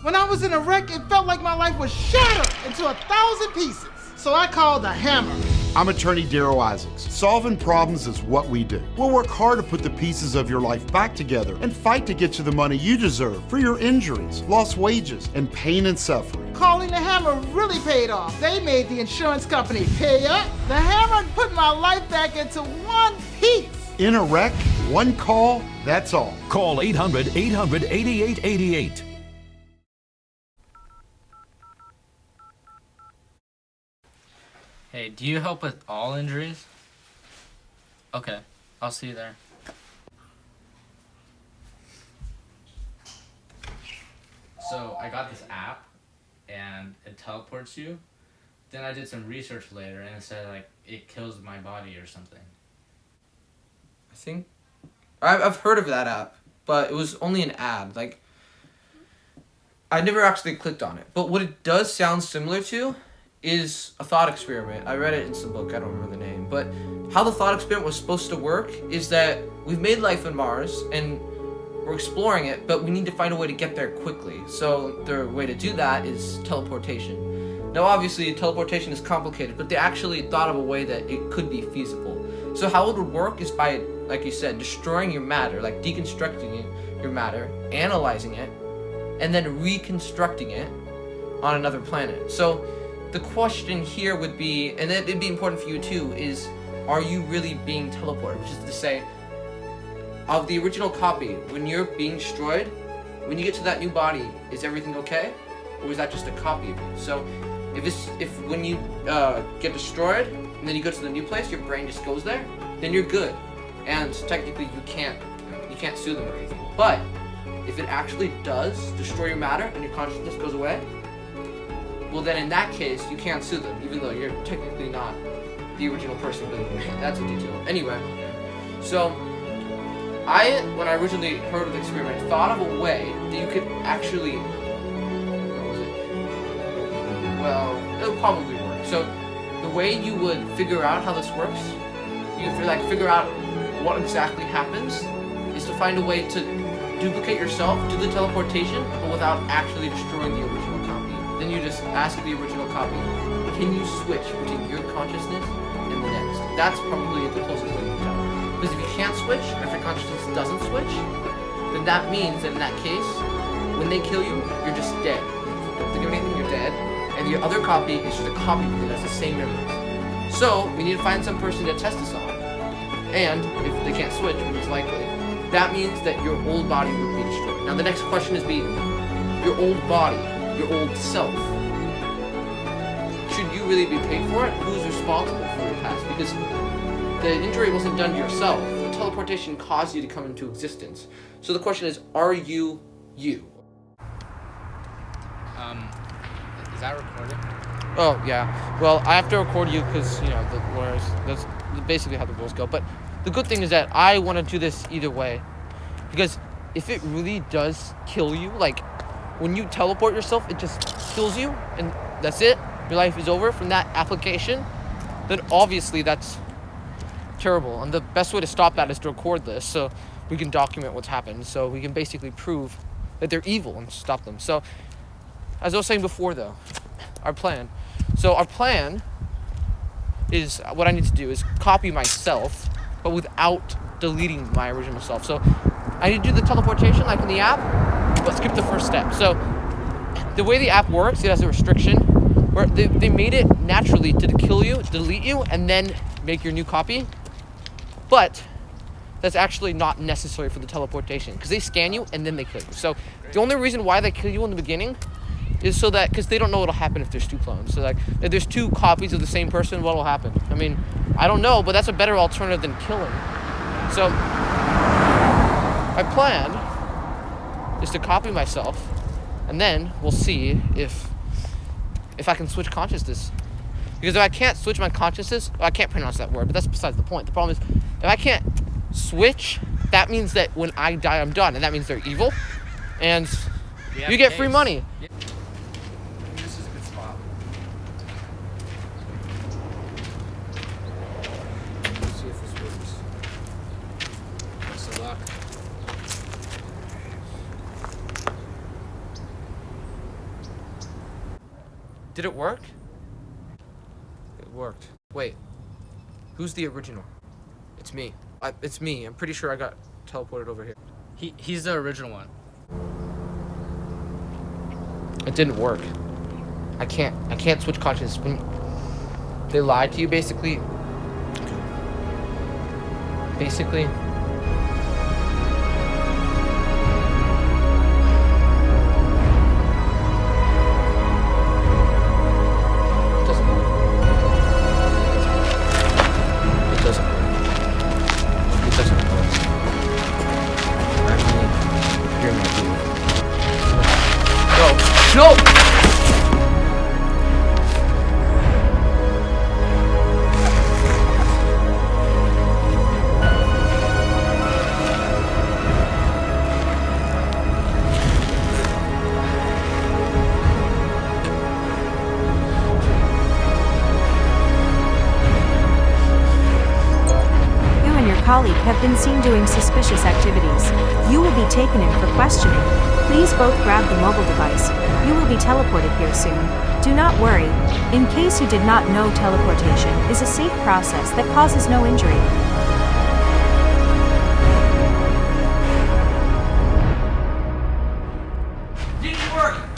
When I was in a wreck, it felt like my life was shattered into 1,000 pieces. So I called the hammer. I'm attorney Darrow Isaacs. Solving problems is what we do. We'll work hard to put the pieces of your life back together and fight to get you the money you deserve for your injuries, lost wages, and pain and suffering. Calling the hammer really paid off. They made the insurance company pay up. The hammer put my life back into one piece. In a wreck, one call, that's all. Call 800-800-8888. Hey, do you help with all injuries? Okay, I'll see you there. So I got this app and it teleports you. Then I did some research later and it said like it kills my body or something. I think I've heard of that app, but it was only an ad. Like, I never actually clicked on it. But what it does sound similar to is a thought experiment. I read it in some book, I don't remember the name. But how the thought experiment was supposed to work is that we've made life on Mars and we're exploring it, but we need to find a way to get there quickly. So the way to do that is teleportation. Now obviously teleportation is complicated, but they actually thought of a way that it could be feasible. So how it would work is by, like you said, destroying your matter, like deconstructing your matter, analyzing it, and then reconstructing it on another planet. So the question here would be, and it'd be important for you too, is are you really being teleported? Which is to say, of the original copy, when you're being destroyed, when you get to that new body, is everything okay? Or is that just a copy of you? So if when you get destroyed, and then you go to the new place, your brain just goes there, then you're good. And technically you can't sue them or anything. But if it actually does destroy your matter and your consciousness goes away, well then in that case you can't sue them, even though you're technically not the original person, but that's a detail. Anyway, so when I originally heard of the experiment, thought of a way that you could actually, what was it? Well, it'll probably work. So the way you would figure out how this works, you could figure out what exactly happens, is to find a way to duplicate yourself, do the teleportation, but without actually destroying the original copy. Then you just ask the original copy, can you switch between your consciousness and the next? That's probably the closest thing you can tell. Because if you can't switch, or if your consciousness doesn't switch, then that means that in that case, when they kill you, you're just dead. You don't think of anything, you're dead. And your other copy is just a copy that has the same memories. So we need to find some person to test this on. And if they can't switch, which is likely, that means that your old body would be destroyed. Now the next question is your old body, your old self. Should you really be paid for it? Who's responsible for your past? Because the injury wasn't done to yourself. The teleportation caused you to come into existence. So the question is, are you you? Is that recorded? Oh, yeah. Well, I have to record you because, the lawyers, that's basically how the rules go. But the good thing is that I want to do this either way. Because if it really does kill you, like, when you teleport yourself, it just kills you, and that's it. Your life is over from that application. Then obviously that's terrible. And the best way to stop that is to record this so we can document what's happened. So we can basically prove that they're evil and stop them. So, as I was saying before, though, our plan is, what I need to do is copy myself, but without deleting my original self. So I need to do the teleportation like in the app, but skip the first step. So the way the app works, it has a restriction where they made it naturally to kill you, delete you, and then make your new copy. But that's actually not necessary for the teleportation because they scan you and then they kill you. So the only reason why they kill you in the beginning is so that, because they don't know what'll happen if there's two clones. So like, if there's two copies of the same person, what'll happen? I mean, I don't know, but that's a better alternative than killing. So my plan is to copy myself, and then we'll see if I can switch consciousness. Because if I can't switch my consciousness, well, I can't pronounce that word, but that's besides the point. The problem is, if I can't switch, that means that when I die, I'm done, and that means they're evil, and you get free money. This is a good spot. Let's see if this works. Best of luck. Did it work? It worked. Wait. Who's the original? It's me. It's me. I'm pretty sure I got teleported over here. He's the original one. It didn't work. I can't switch consciousness. When they lied to you, basically. Basically. It doesn't work. It doesn't work. It doesn't work. I mean, you're my dude. No! No! Colleague have been seen doing suspicious activities. You will be taken in for questioning. Please both grab the mobile device. You will be teleported here soon. Do not worry. In case you did not know, teleportation is a safe process that causes no injury. Didn't work!